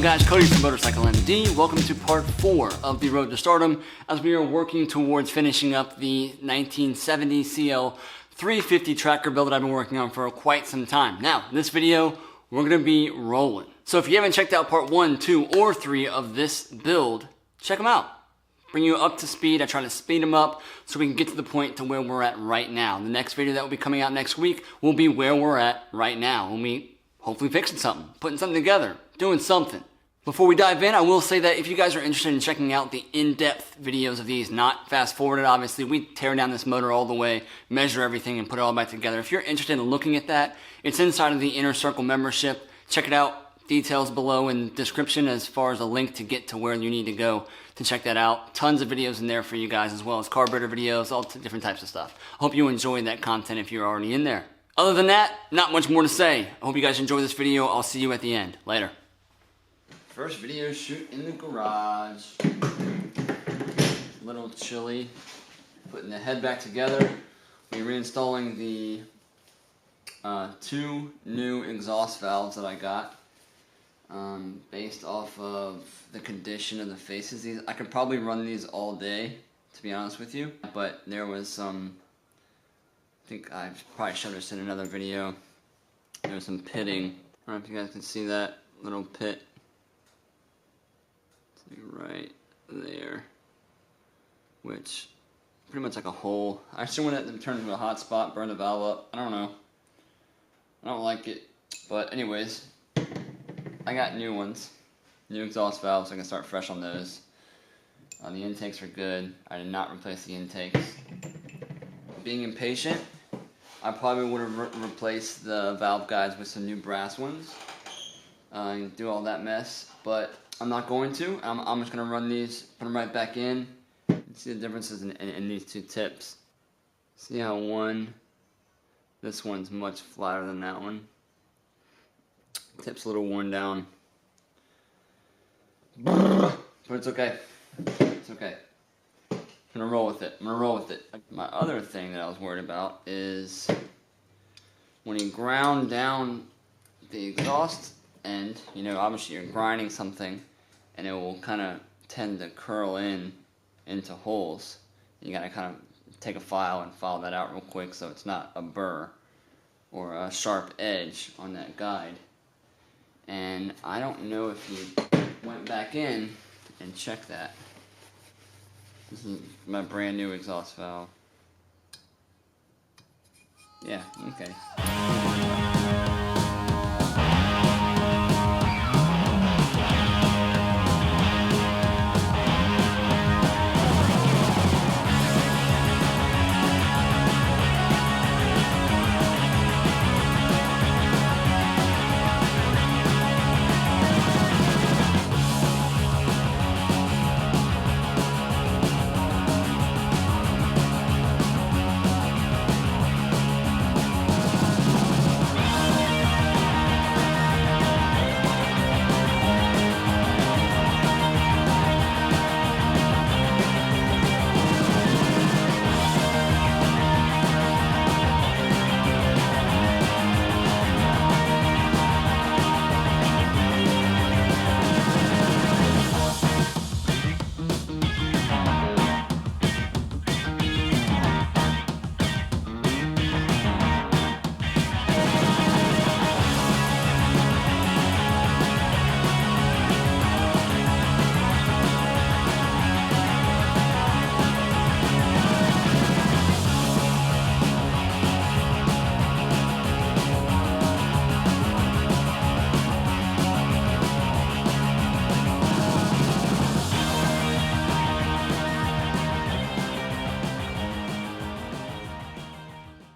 going guys, Cody from MotorcycleMD. Welcome to part 4 of the road to stardom as we are working towards finishing up the 1970 CL350 tracker build that I've been working on for quite some time. Now, in this video, we're going to be rolling. So if you haven't checked out part 1, 2, or 3 of this build, check them out. Bring you up to speed. I try to speed them up so we can get to the point to where we're at right now. The next video that will be coming out next week will be where we're at right now when we hopefully fixing something, putting something together, doing something. Before we dive in, I will say that if you guys are interested in checking out the in-depth videos of these, not fast-forwarded, obviously, we tear down this motor all the way, measure everything, and put it all back together. If you're interested in looking at that, it's inside of the Inner Circle membership. Check it out. Details below in the description as far as a link to get to where you need to go to check that out. Tons of videos in there for you guys, as well as carburetor videos, all different types of stuff. I hope you enjoy that content if you're already in there. Other than that, not much more to say. I hope you guys enjoy this video. I'll see you at the end. Later. First video shoot in the garage. A little chilly. Putting the head back together. We're reinstalling the 2 new exhaust valves that I got. Based off of the condition of the faces. I could probably run these all day, to be honest with you. But there was some... I think I probably showed this in another video. There was some pitting. I don't know if you guys can see that little pit. It's right there. Which, pretty much like a hole. I actually wanted it to turn into a hot spot, burn the valve up. I don't know. I don't like it. But anyways, I got new ones. New exhaust valves, so I can start fresh on those. The intakes are good. I did not replace the intakes. Being impatient, I probably would have replaced the valve guides with some new brass ones. Do all that mess, but I'm not going to. I'm just going to run these, put them right back in, and see the differences in these 2 tips. See how this one's much flatter than that one. Tip's a little worn down. But it's okay. It's okay. I'm gonna roll with it. I'm gonna roll with it. My other thing that I was worried about is when you ground down the exhaust end, you know, obviously you're grinding something and it will kind of tend to curl into holes. You gotta kind of take a file and file that out real quick so it's not a burr or a sharp edge on that guide. And I don't know if you went back in and checked that. This is my brand new exhaust valve. Yeah, okay.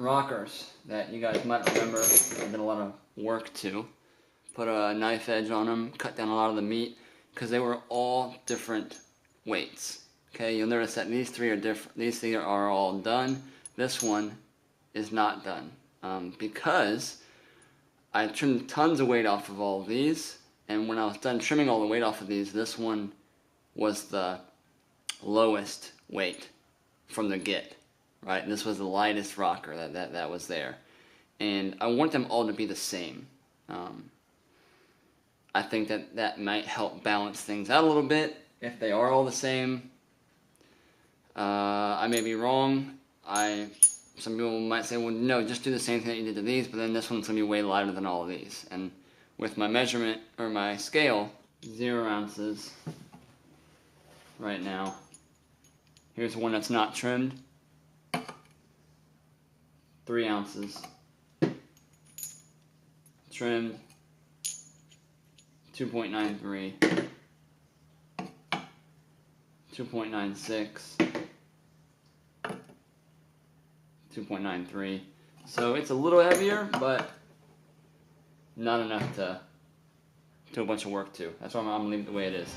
Rockers that you guys might remember I did a lot of work to. Put a knife edge on them, cut down a lot of the meat, because they were all different weights. Okay, you'll notice that these 3 are different. These 3 are all done. This one is not done because I trimmed tons of weight off of all of these, and when I was done trimming all the weight off of these, this one was the lowest weight from the get, right? And this was the lightest rocker that was there. And I want them all to be the same. I think that might help balance things out a little bit if they are all the same. I may be wrong. Some people might say, well, no, just do the same thing that you did to these, but then this one's going to be way lighter than all of these. And with my measurement, or my scale, 0 ounces right now. Here's one that's not trimmed. 3 ounces. Trimmed. 2.93. 2.96. 2.93. So it's a little heavier, but not enough to do a bunch of work to. That's why I'm going to leave it the way it is.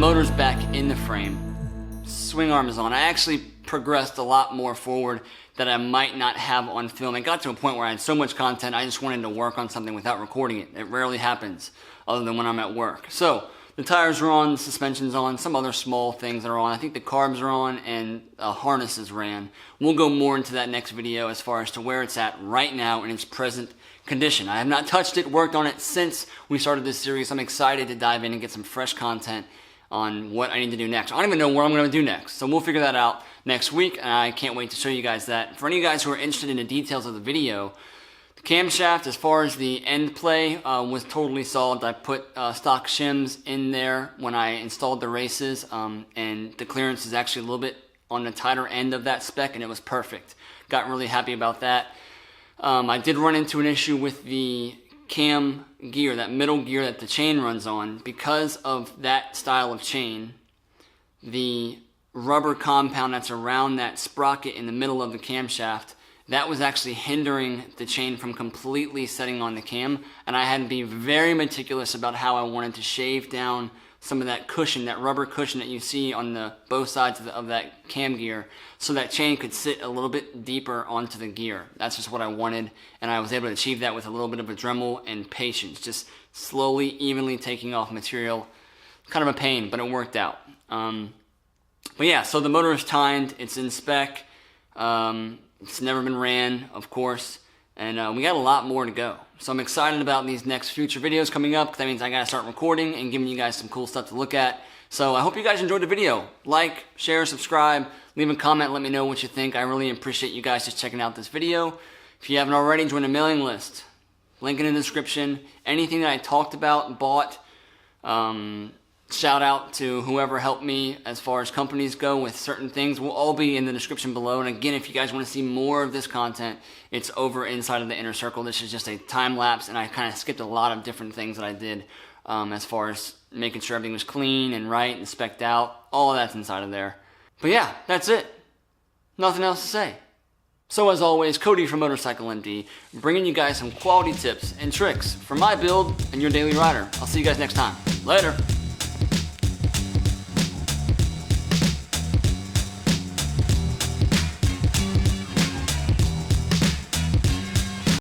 motor's back in the frame. Swing arm is on. I actually progressed a lot more forward that I might not have on film. It got to a point where I had so much content, I just wanted to work on something without recording it. It rarely happens other than when I'm at work. So the tires are on, the suspension's on, some other small things are on. I think the carbs are on and harnesses ran. We'll go more into that next video as far as to where it's at right now in its present condition. I have not touched it, worked on it since we started this series. I'm excited to dive in and get some fresh content on what I need to do next. I don't even know what I'm going to do next, so we'll figure that out next week, and I can't wait to show you guys that. For any of you guys who are interested in the details of the video, the camshaft, as far as the end play, was totally solved. I put stock shims in there when I installed the races, and the clearance is actually a little bit on the tighter end of that spec, and it was perfect. Got really happy about that. I did run into an issue with the cam gear, that middle gear that the chain runs on. Because of that style of chain, the rubber compound that's around that sprocket in the middle of the camshaft, that was actually hindering the chain from completely setting on the cam, and I had to be very meticulous about how I wanted to shave down some of that cushion, that rubber cushion that you see on the both sides of that cam gear, so that chain could sit a little bit deeper onto the gear. That's just what I wanted, and I was able to achieve that with a little bit of a Dremel and patience, just slowly, evenly taking off material. Kind of a pain, but it worked out. But yeah, so the motor is timed, it's in spec, it's never been ran, of course, and we got a lot more to go. So I'm excited about these next future videos coming up, because that means I gotta start recording and giving you guys some cool stuff to look at. So I hope you guys enjoyed the video. Like, share, subscribe, leave a comment, let me know what you think. I really appreciate you guys just checking out this video. If you haven't already, join the mailing list. Link in the description. Anything that I talked about, bought, shout out to whoever helped me as far as companies go with certain things will all be in the description below. And again, if you guys want to see more of this content, it's over inside of the inner circle. This is just a time lapse, and I kind of skipped a lot of different things that I did as far as making sure everything was clean and right and specced out. All of that's inside of there. But yeah, that's it. Nothing else to say. So as always, Cody from MotorcycleMD, bringing you guys some quality tips and tricks for my build and your daily rider. I'll see you guys next time. Later.